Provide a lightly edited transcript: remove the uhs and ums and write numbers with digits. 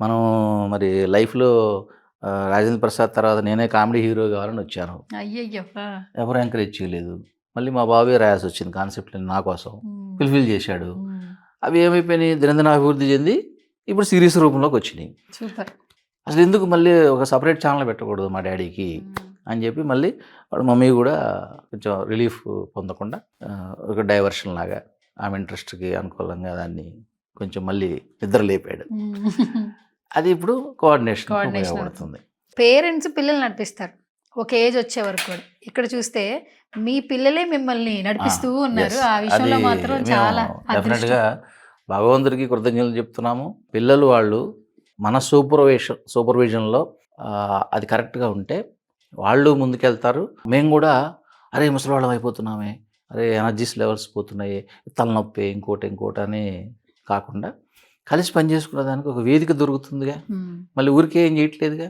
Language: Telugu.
మనం మరి లైఫ్‌లో రాజేంద్ర ప్రసాద్ తర్వాత నేనే కామెడీ హీరో కావాలని వచ్చాను. అయ్యయ్యో! ఎవరు ఎంకరేజ్ చేయలేదు. మళ్ళీ మా బాబే రాయాల్సొచ్చింది కాన్సెప్ట్‌లని నా కోసం. ఫుల్‌ఫిల్ చేశాడు. అవి ఏమైపోయినాయి దినదిన అభివృద్ధి చెంది ఇప్పుడు సీరీస్ రూపంలోకొచ్చినాయి. సూపర్. అసలెందుకు మళ్ళీ ఒక సెపరేట్ ఛానల్ పెట్టకూడదు మా డ్యాడీకి అని చెప్పి మళ్ళీ వాళ్ళ మమ్మీ కూడా కొంచెం రిలీఫ్ పొందకుండా ఒక డైవర్షన్ లాగా ఆమె ఇంట్రెస్ట్‌కి అనుకూలంగా దాన్ని కొంచెం మళ్ళీ నిద్ర లేపాడు. అది ఇప్పుడు కోఆర్డినేషన్‌కి కోఆర్డినేషన్ ఉపయోగపడుతుంది. పేరెంట్స్ పిల్లల్ని నడిపిస్తారు. ఒక ఏజ్ వచ్చే వరకు కూడా. ఇక్కడ చూస్తే మీ పిల్లలే మిమ్మల్ని నడిపిస్తూ ఉన్నారు. Yes. ఆ విషయంలో అది మాత్రం మేము చాలా అదృష్టం. డెఫినెట్‌గా భగవంతుడికి కృతజ్ఞతలు చెప్తున్నాము. పిల్లలు వాళ్ళు మన సూపర్విజన్‌లో అది కరెక్ట్‌గా ఉంటే వాళ్ళు ముందుకెళ్తారు. మేము కూడా అరే ముసలివాళ్ళం అయిపోతున్నామే, అరే ఎనర్జీస్ లెవెల్స్ పోతున్నాయి, తలనొప్పి ఇంకోటి అని కాకుండా కలిసి పని చేసుకునే దానికి ఒక వేదిక దొరుకుతుందిగా. మళ్ళీ ఊరికే ఏం చేయట్లేదుగా.